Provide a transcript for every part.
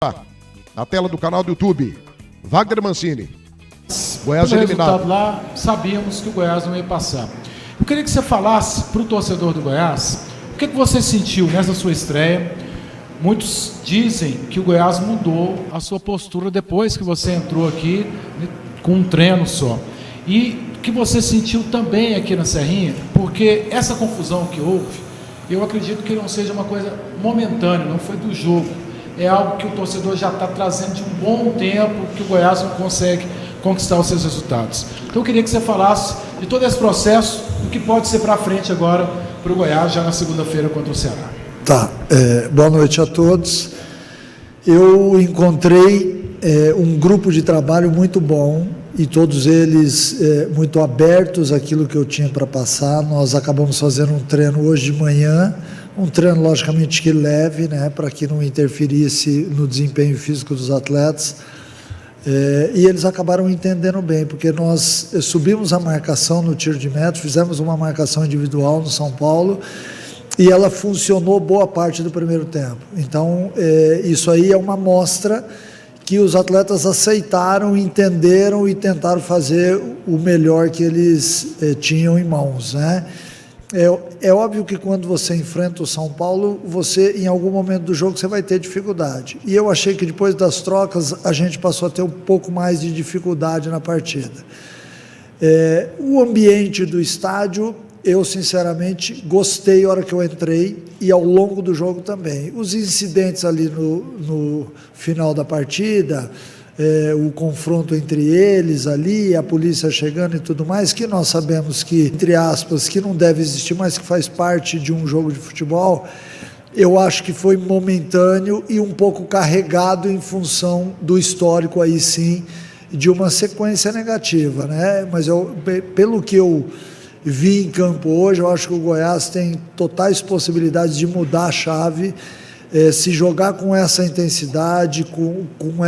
Na tela do canal do YouTube, Wagner Mancini. Goiás pelo eliminado. Resultado lá, sabíamos que o Goiás não ia passar. Eu queria que você falasse para o torcedor do Goiás, o que você sentiu nessa sua estreia. Muitos dizem que o Goiás mudou a sua postura depois que você entrou aqui com um treino só. E o que você sentiu também aqui na Serrinha, porque essa confusão que houve, eu acredito que não seja uma coisa momentânea, não foi do jogo. É algo que o torcedor já está trazendo de um bom tempo, que o Goiás não consegue conquistar os seus resultados. Então eu queria que você falasse de todo esse processo, do que pode ser para frente agora para o Goiás, já na segunda-feira contra o Ceará. Tá, boa noite a todos. Eu encontrei um grupo de trabalho muito bom e todos eles muito abertos àquilo que eu tinha para passar. Nós acabamos fazendo um treino hoje de manhã, um treino logicamente que leve, né, para que não interferisse no desempenho físico dos atletas. E eles acabaram entendendo bem, porque nós subimos a marcação no tiro de meta, fizemos uma marcação individual no São Paulo e ela funcionou boa parte do primeiro tempo. Então, isso aí é uma amostra que os atletas aceitaram, entenderam e tentaram fazer o melhor que eles tinham em mãos, né? É óbvio que quando você enfrenta o São Paulo, você, em algum momento do jogo, você vai ter dificuldade. E eu achei que depois das trocas, a gente passou a ter um pouco mais de dificuldade na partida. O ambiente do estádio, eu sinceramente gostei a hora que eu entrei e ao longo do jogo também. Os incidentes ali no final da partida, o confronto entre eles ali, a polícia chegando e tudo mais, que nós sabemos que, entre aspas, que não deve existir, mas que faz parte de um jogo de futebol, eu acho que foi momentâneo e um pouco carregado em função do histórico aí sim, de uma sequência negativa, né? Mas pelo que eu vi em campo hoje, eu acho que o Goiás tem totais possibilidades de mudar a chave. Se jogar com essa intensidade, com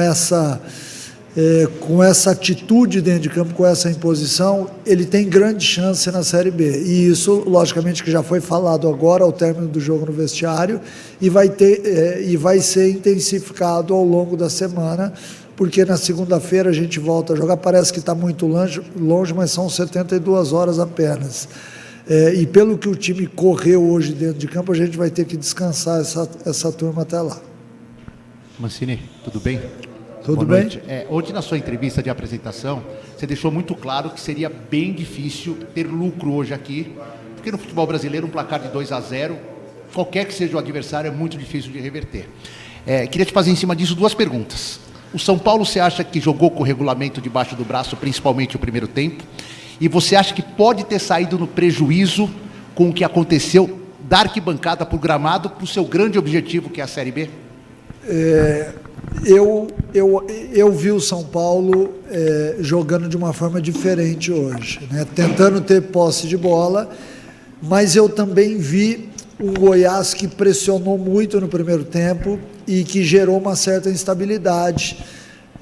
essa atitude dentro de campo, com essa imposição, ele tem grande chance na Série B. E isso, logicamente, que já foi falado agora ao término do jogo no vestiário e vai ser intensificado ao longo da semana, porque na segunda-feira a gente volta a jogar. Parece que está muito longe, mas são 72 horas apenas. E pelo que o time correu hoje dentro de campo, a gente vai ter que descansar essa turma até lá. Mancini, tudo bem? Tudo Boa bem? Noite. Hoje, na sua entrevista de apresentação, você deixou muito claro que seria bem difícil ter lucro hoje aqui, porque no futebol brasileiro, um placar de 2-0, qualquer que seja o adversário, é muito difícil de reverter. Queria te fazer em cima disso duas perguntas. O São Paulo, você acha que jogou com o regulamento debaixo do braço, principalmente o primeiro tempo? E você acha que pode ter saído no prejuízo com o que aconteceu da arquibancada para o gramado, para o seu grande objetivo, que é a Série B? Eu vi o São Paulo jogando de uma forma diferente hoje, né? Tentando ter posse de bola, mas eu também vi um Goiás que pressionou muito no primeiro tempo e que gerou uma certa instabilidade.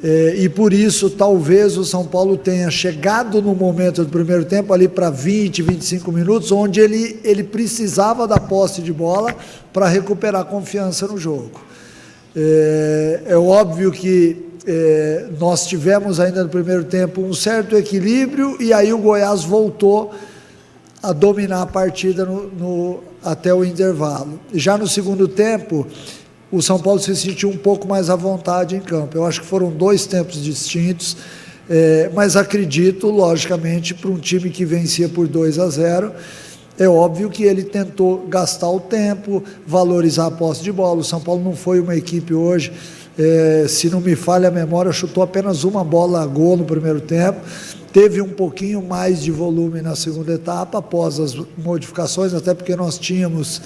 E por isso talvez o São Paulo tenha chegado no momento do primeiro tempo ali para 20, 25 minutos, onde ele precisava da posse de bola para recuperar confiança no jogo. É óbvio que nós tivemos ainda no primeiro tempo um certo equilíbrio e aí o Goiás voltou a dominar a partida até o intervalo. Já no segundo tempo, o São Paulo se sentiu um pouco mais à vontade em campo. Eu acho que foram dois tempos distintos, mas acredito, logicamente, para um time que vencia por 2-0, é óbvio que ele tentou gastar o tempo, valorizar a posse de bola. O São Paulo não foi uma equipe hoje, se não me falha a memória, chutou apenas uma bola a gol no primeiro tempo, teve um pouquinho mais de volume na segunda etapa, após as modificações, até porque nós tínhamos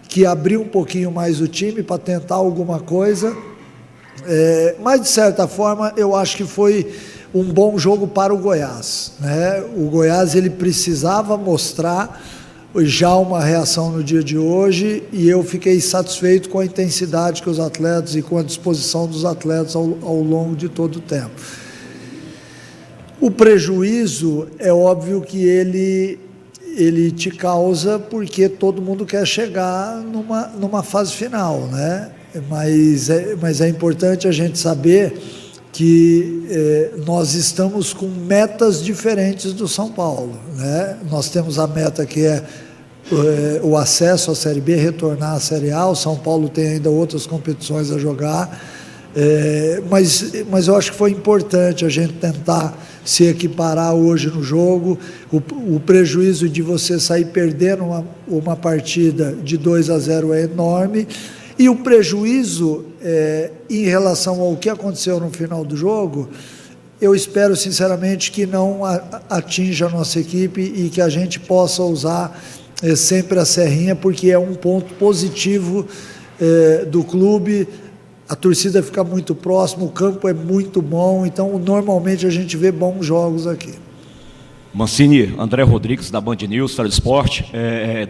que abrir um pouquinho mais o time para tentar alguma coisa, mas de certa forma eu acho que foi um bom jogo para o Goiás, né? O Goiás ele precisava mostrar já uma reação no dia de hoje e eu fiquei satisfeito com a intensidade que os atletas e com a disposição dos atletas ao longo de todo o tempo. O prejuízo é óbvio que ele te causa porque todo mundo quer chegar numa fase final, né? mas é importante a gente saber que nós estamos com metas diferentes do São Paulo, né? Nós temos a meta que é o acesso à Série B, retornar à Série A. O São Paulo tem ainda outras competições a jogar, mas eu acho que foi importante a gente tentar se equiparar hoje no jogo. O prejuízo de você sair perdendo uma partida de 2-0 é enorme, e o prejuízo em relação ao que aconteceu no final do jogo, eu espero sinceramente que não atinja a nossa equipe e que a gente possa usar sempre a serrinha, porque é um ponto positivo do clube. A torcida fica muito próxima, o campo é muito bom, então normalmente a gente vê bons jogos aqui. Mancini, André Rodrigues, da Band News, Fera Esporte,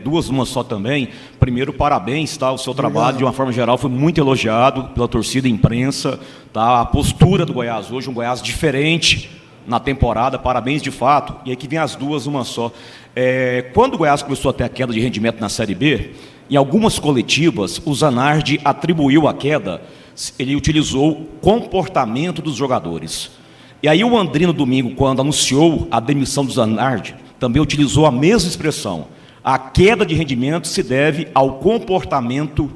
duas numa só também. Primeiro, parabéns, tá? O seu trabalho, de uma forma geral, foi muito elogiado pela torcida e imprensa, tá? A postura do Goiás hoje, um Goiás diferente na temporada, parabéns de fato. E aí que vem as duas numa só. Quando o Goiás começou a ter a queda de rendimento na Série B, em algumas coletivas, o Zanardi atribuiu a queda, ele utilizou o comportamento dos jogadores. E aí o Andrino domingo, quando anunciou a demissão do Zanardi, também utilizou a mesma expressão. A queda de rendimento se deve ao comportamento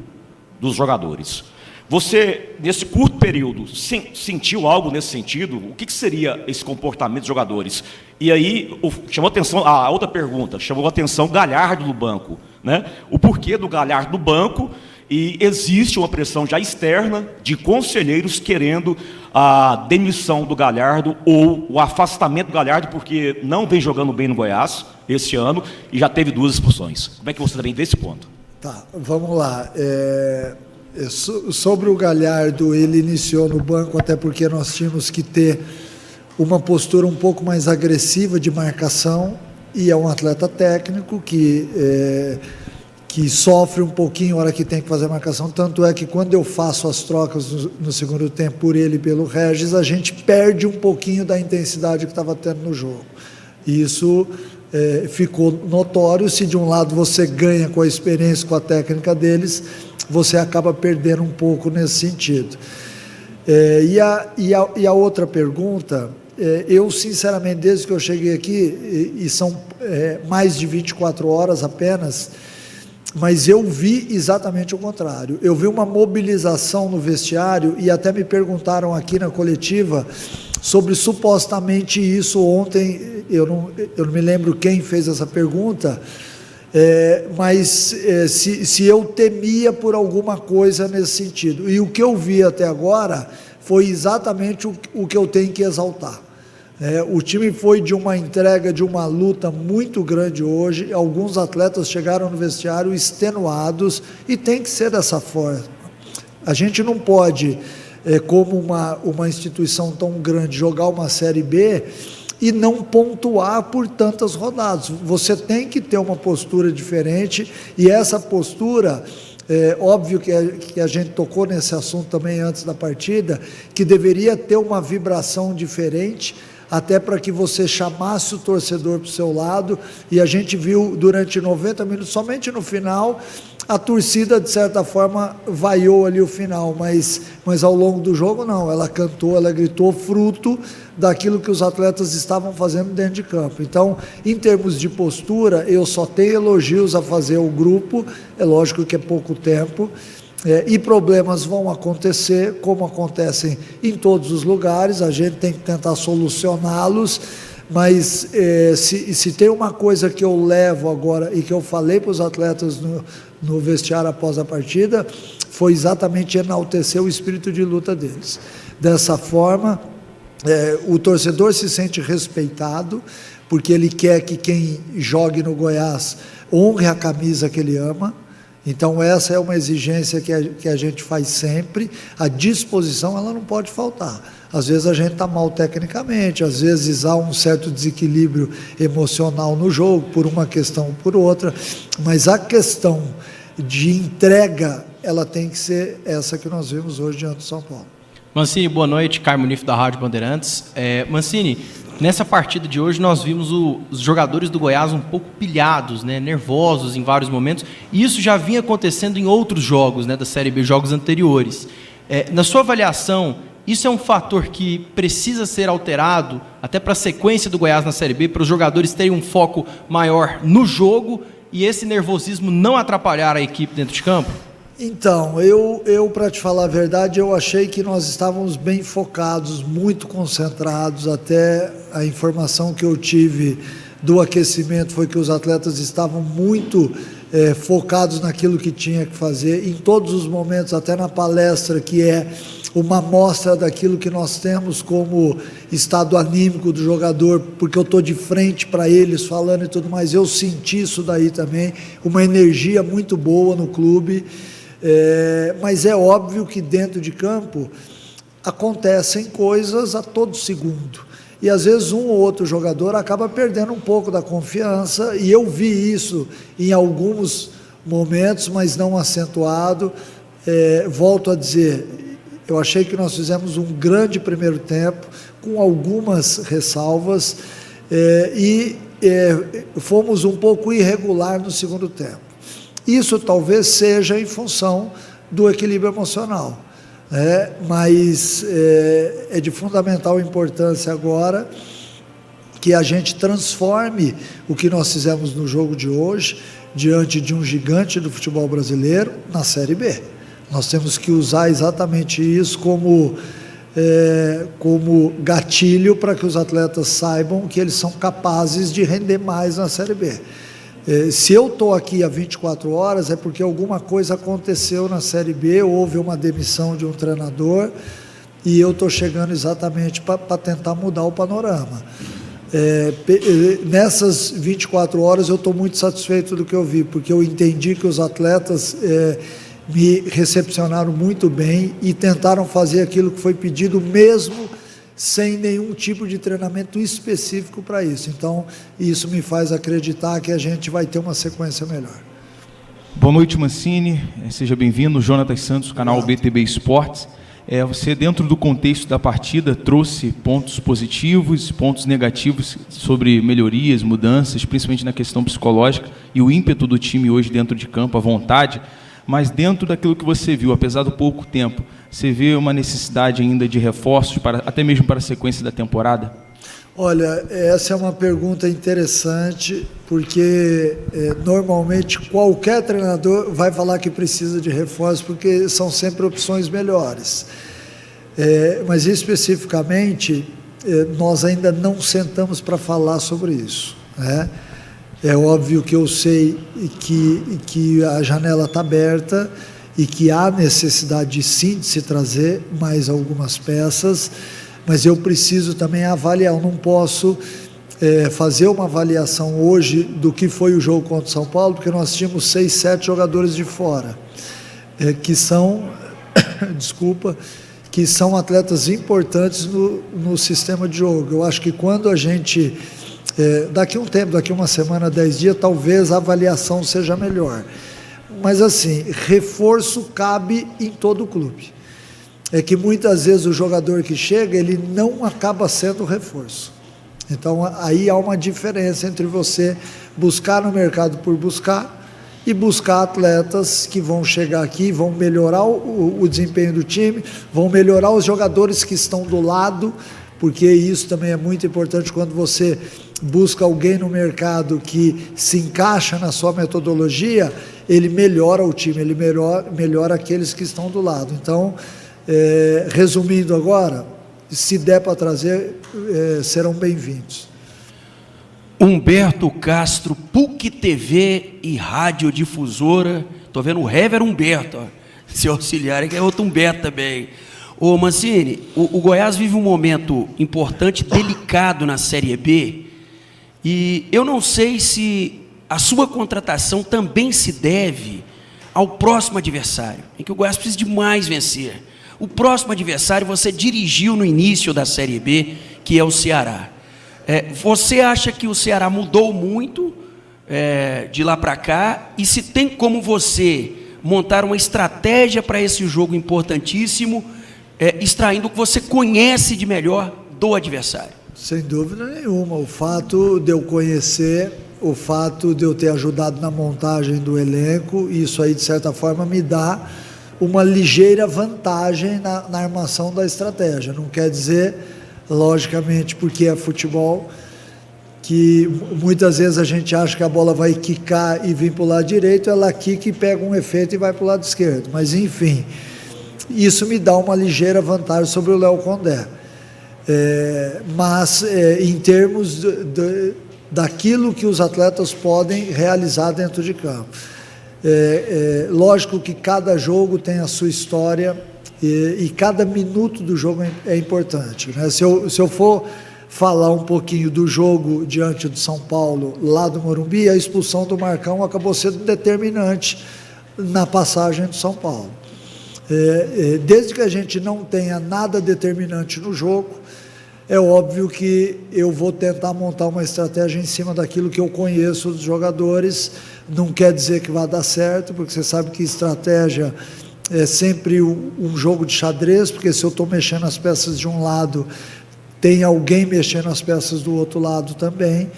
dos jogadores. Você, nesse curto período, sentiu algo nesse sentido? O que seria esse comportamento dos jogadores? E aí, chamou atenção, a outra pergunta, chamou atenção Galhardo no banco, né? O porquê do Galhardo no banco, e existe uma pressão já externa de conselheiros querendo a demissão do Galhardo ou o afastamento do Galhardo, porque não vem jogando bem no Goiás esse ano e já teve 2 expulsões. Como é que você também vê esse ponto? Tá, vamos lá. Sobre o Galhardo, ele iniciou no banco até porque nós tínhamos que ter uma postura um pouco mais agressiva de marcação, e é um atleta técnico que sofre um pouquinho na hora que tem que fazer a marcação, tanto é que quando eu faço as trocas no segundo tempo por ele e pelo Regis, a gente perde um pouquinho da intensidade que estava tendo no jogo. E isso ficou notório. Se de um lado você ganha com a experiência, com a técnica deles, você acaba perdendo um pouco nesse sentido. E a outra pergunta, eu sinceramente, desde que eu cheguei aqui, e são mais de 24 horas apenas, mas eu vi exatamente o contrário. Eu vi uma mobilização no vestiário, e até me perguntaram aqui na coletiva sobre supostamente isso ontem. Eu não me lembro quem fez essa pergunta, mas se eu temia por alguma coisa nesse sentido. E o que eu vi até agora foi exatamente o que eu tenho que exaltar. O time foi de uma entrega, de uma luta muito grande hoje. Alguns atletas chegaram no vestiário extenuados, e tem que ser dessa forma. A gente não pode, como uma instituição tão grande, jogar uma Série B e não pontuar por tantas rodadas. Você tem que ter uma postura diferente, e essa postura, óbvio que a gente tocou nesse assunto também antes da partida, que deveria ter uma vibração diferente, até para que você chamasse o torcedor para o seu lado. E a gente viu durante 90 minutos, somente no final, a torcida, de certa forma, vaiou ali o final, mas ao longo do jogo não, ela cantou, ela gritou, fruto daquilo que os atletas estavam fazendo dentro de campo. Então, em termos de postura, eu só tenho elogios a fazer ao grupo. É lógico que é pouco tempo, e problemas vão acontecer, como acontecem em todos os lugares. A gente tem que tentar solucioná-los, mas se tem uma coisa que eu levo agora e que eu falei para os atletas no vestiário após a partida, foi exatamente enaltecer o espírito de luta deles. Dessa forma, o torcedor se sente respeitado, porque ele quer que quem jogue no Goiás honre a camisa que ele ama. Então essa é uma exigência que a gente faz sempre. A disposição, ela não pode faltar. Às vezes a gente está mal tecnicamente, às vezes há um certo desequilíbrio emocional no jogo, por uma questão ou por outra, mas a questão de entrega, ela tem que ser essa que nós vimos hoje diante do São Paulo. Mancini, boa noite. Caio Munif, da Rádio Bandeirantes. Mancini, Nessa partida de hoje nós vimos os jogadores do Goiás um pouco pilhados, né, nervosos em vários momentos, e isso já vinha acontecendo em outros jogos, né, da Série B, jogos anteriores. Na sua avaliação, isso é um fator que precisa ser alterado até para a sequência do Goiás na Série B, para os jogadores terem um foco maior no jogo e esse nervosismo não atrapalhar a equipe dentro de campo? Então, eu para te falar a verdade, eu achei que nós estávamos bem focados, muito concentrados. Até a informação que eu tive do aquecimento foi que os atletas estavam muito focados naquilo que tinha que fazer, em todos os momentos, até na palestra, que é uma amostra daquilo que nós temos como estado anímico do jogador, porque eu estou de frente para eles falando e tudo mais, eu senti isso daí também, uma energia muito boa no clube. Mas é óbvio que dentro de campo acontecem coisas a todo segundo, e às vezes um ou outro jogador acaba perdendo um pouco da confiança, e eu vi isso em alguns momentos, mas não acentuado. Volto a dizer, eu achei que nós fizemos um grande primeiro tempo, com algumas ressalvas, e fomos um pouco irregular no segundo tempo. Isso talvez seja em função do equilíbrio emocional, mas é de fundamental importância agora que a gente transforme o que nós fizemos no jogo de hoje, diante de um gigante do futebol brasileiro, na Série B. Nós temos que usar exatamente isso como gatilho para que os atletas saibam que eles são capazes de render mais na Série B. Se eu estou aqui há 24 horas é porque alguma coisa aconteceu na Série B, houve uma demissão de um treinador e eu estou chegando exatamente para tentar mudar o panorama. Nessas 24 horas eu estou muito satisfeito do que eu vi, porque eu entendi que os atletas me recepcionaram muito bem e tentaram fazer aquilo que foi pedido, mesmo sem nenhum tipo de treinamento específico para isso. Então, isso me faz acreditar que a gente vai ter uma sequência melhor. Boa noite, Mancini. Seja bem-vindo. Jonatas Santos, canal BTB Esportes. Você, dentro do contexto da partida, trouxe pontos positivos, pontos negativos sobre melhorias, mudanças, principalmente na questão psicológica e o ímpeto do time hoje dentro de campo, a vontade. Mas dentro daquilo que você viu, apesar do pouco tempo, você vê uma necessidade ainda de reforços, até mesmo para a sequência da temporada? Olha, essa é uma pergunta interessante, porque normalmente qualquer treinador vai falar que precisa de reforços, porque são sempre opções melhores. Mas especificamente, nós ainda não sentamos para falar sobre isso, né? É óbvio que eu sei que a janela está aberta e que há necessidade sim de se trazer mais algumas peças, mas eu preciso também avaliar. Eu não posso fazer uma avaliação hoje do que foi o jogo contra o São Paulo, porque nós tínhamos 6, 7 jogadores de fora, que são, que são atletas importantes no sistema de jogo. Eu acho que quando a gente... daqui a um tempo, daqui a uma semana, 10 dias, talvez a avaliação seja melhor. Mas assim, reforço cabe em todo o clube. É que muitas vezes o jogador que chega, ele não acaba sendo reforço. Então aí há uma diferença entre você buscar no mercado por buscar e buscar atletas que vão chegar aqui, vão melhorar o desempenho do time, vão melhorar os jogadores que estão do lado, porque isso também é muito importante quando você busca alguém no mercado que se encaixa na sua metodologia, ele melhora o time, ele melhora aqueles que estão do lado. Então, resumindo agora, se der para trazer, serão bem-vindos. Humberto Castro, PUC TV e Radiodifusora. Estou vendo o Hever Humberto, ó, seu auxiliar, que é outro Humberto também. Ô Mancini, o Goiás vive um momento importante, delicado na Série B, e eu não sei se a sua contratação também se deve ao próximo adversário, em que o Goiás precisa de mais vencer. O próximo adversário você dirigiu no início da Série B, que é o Ceará. Você acha que o Ceará mudou muito de lá para cá, e se tem como você montar uma estratégia para esse jogo importantíssimo, extraindo o que você conhece de melhor do adversário? Sem dúvida nenhuma. O fato de eu conhecer, o fato de eu ter ajudado na montagem do elenco, isso aí, de certa forma, me dá uma ligeira vantagem na armação da estratégia. Não quer dizer, logicamente, porque é futebol, que muitas vezes a gente acha que a bola vai quicar e vir para o lado direito, ela quica e pega um efeito e vai para o lado esquerdo. Mas, enfim, isso me dá uma ligeira vantagem sobre o Léo Condé. Mas, em termos daquilo que os atletas podem realizar dentro de campo. Lógico que cada jogo tem a sua história e cada minuto do jogo é importante, né? Se eu for falar um pouquinho do jogo diante do São Paulo, lá do Morumbi, a expulsão do Marcão acabou sendo determinante na passagem do São Paulo. Desde que a gente não tenha nada determinante no jogo, é óbvio que eu vou tentar montar uma estratégia em cima daquilo que eu conheço dos jogadores. Não quer dizer que vai dar certo, porque você sabe que estratégia é sempre um jogo de xadrez, porque se eu estou mexendo as peças de um lado, tem alguém mexendo as peças do outro lado também,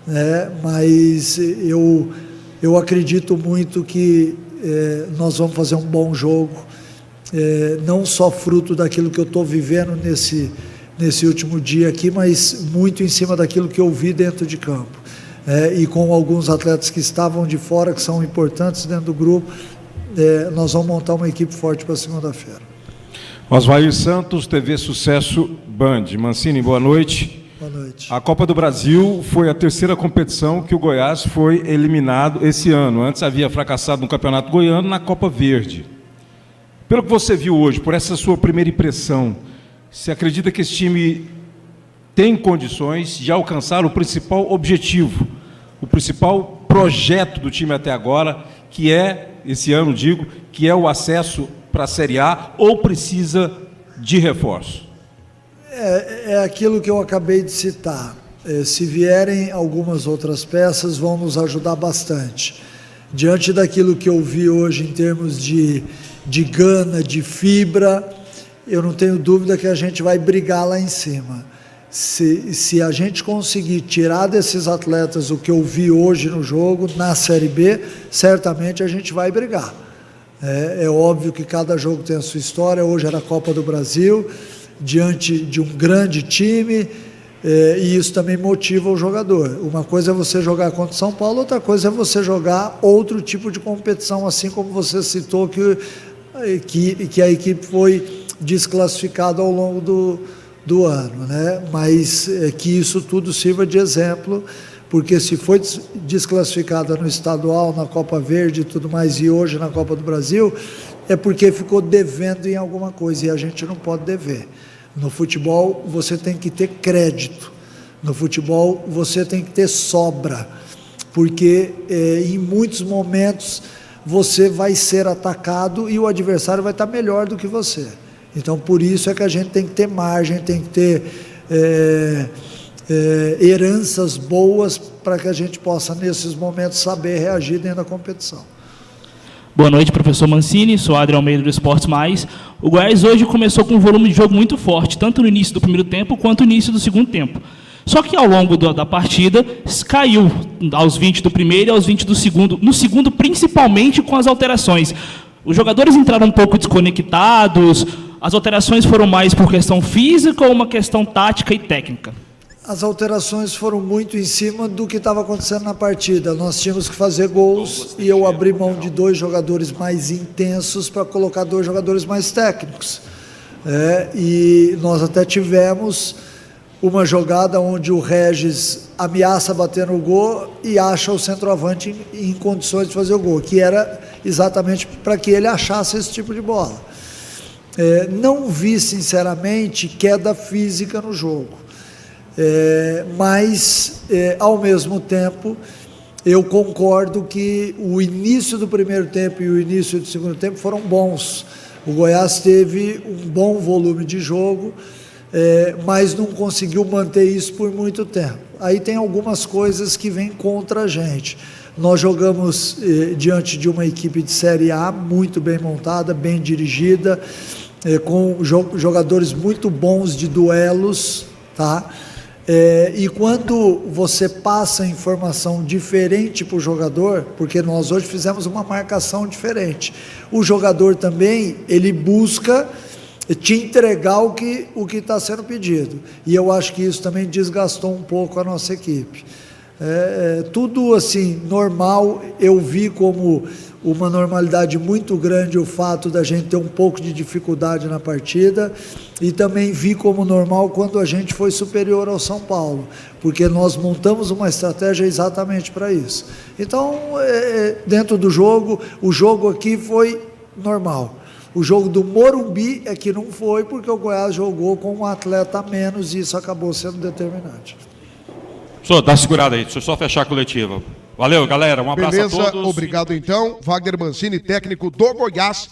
né? Mas eu acredito muito que nós vamos fazer um bom jogo, não só fruto daquilo que eu estou vivendo nesse último dia aqui, mas muito em cima daquilo que eu vi dentro de campo. E com alguns atletas que estavam de fora, que são importantes dentro do grupo, nós vamos montar uma equipe forte para segunda-feira. Oswaldir Santos, TV Sucesso Band. Mancini, boa noite. Boa noite. A Copa do Brasil foi a terceira competição que o Goiás foi eliminado esse ano. Antes havia fracassado no Campeonato Goiano, na Copa Verde. Pelo que você viu hoje, por essa sua primeira impressão, você acredita que esse time tem condições de alcançar o principal objetivo, o principal projeto do time até agora, que é, esse ano digo, que é o acesso para a Série A, ou precisa de reforço? É aquilo que eu acabei de citar. Se vierem algumas outras peças, vão nos ajudar bastante. Diante daquilo que eu vi hoje em termos de gana, de fibra, eu não tenho dúvida que a gente vai brigar lá em cima. Se a gente conseguir tirar desses atletas o que eu vi hoje no jogo, na Série B, certamente a gente vai brigar. É óbvio que cada jogo tem a sua história. Hoje era a Copa do Brasil, diante de um grande time, e isso também motiva o jogador. Uma coisa é você jogar contra o São Paulo, outra coisa é você jogar outro tipo de competição, assim como você citou que a equipe foi desclassificada ao longo do ano, né? Mas que isso tudo sirva de exemplo, porque se foi desclassificada no estadual, na Copa Verde e tudo mais, e hoje na Copa do Brasil, é porque ficou devendo em alguma coisa, e a gente não pode dever. No futebol você tem que ter crédito, no futebol você tem que ter sobra, porque em muitos momentos você vai ser atacado e o adversário vai estar melhor do que você. Então, por isso é que a gente tem que ter margem, tem que ter heranças boas para que a gente possa, nesses momentos, saber reagir dentro da competição. Boa noite, professor Mancini, sou Adriano Almeida do Esportes Mais. O Goiás hoje começou com um volume de jogo muito forte, tanto no início do primeiro tempo quanto no início do segundo tempo. Só que ao longo da partida, caiu aos 20 do primeiro e aos 20 do segundo, no segundo principalmente com as alterações. Os jogadores entraram um pouco desconectados, as alterações foram mais por questão física ou uma questão tática e técnica? As alterações foram muito em cima do que estava acontecendo na partida. Nós tínhamos que fazer gols e eu abri mão de 2 jogadores mais intensos para colocar 2 jogadores mais técnicos. E nós até tivemos uma jogada onde o Regis ameaça bater no gol e acha o centroavante em condições de fazer o gol, que era exatamente para que ele achasse esse tipo de bola. Não vi, sinceramente, queda física no jogo. Mas, ao mesmo tempo, eu concordo que o início do primeiro tempo e o início do segundo tempo foram bons. O Goiás teve um bom volume de jogo, mas não conseguiu manter isso por muito tempo. Aí tem algumas coisas que vêm contra a gente. Nós jogamos diante de uma equipe de Série A muito bem montada, bem dirigida, com jogadores muito bons de duelos, tá? E quando você passa informação diferente para o jogador, porque nós hoje fizemos uma marcação diferente, o jogador também, ele busca te entregar o que está sendo pedido. E eu acho que isso também desgastou um pouco a nossa equipe. Tudo assim, normal, eu vi como uma normalidade muito grande o fato da gente ter um pouco de dificuldade na partida, e também vi como normal quando a gente foi superior ao São Paulo, porque nós montamos uma estratégia exatamente para isso. Então, dentro do jogo, o jogo aqui foi normal. O jogo do Morumbi é que não foi, porque o Goiás jogou com um atleta a menos e isso acabou sendo determinante. Senhor, dá uma segurada aí, deixa eu só fechar a coletiva. Valeu, galera, um abraço a todos. Beleza, obrigado então. Wagner Mancini, técnico do Goiás,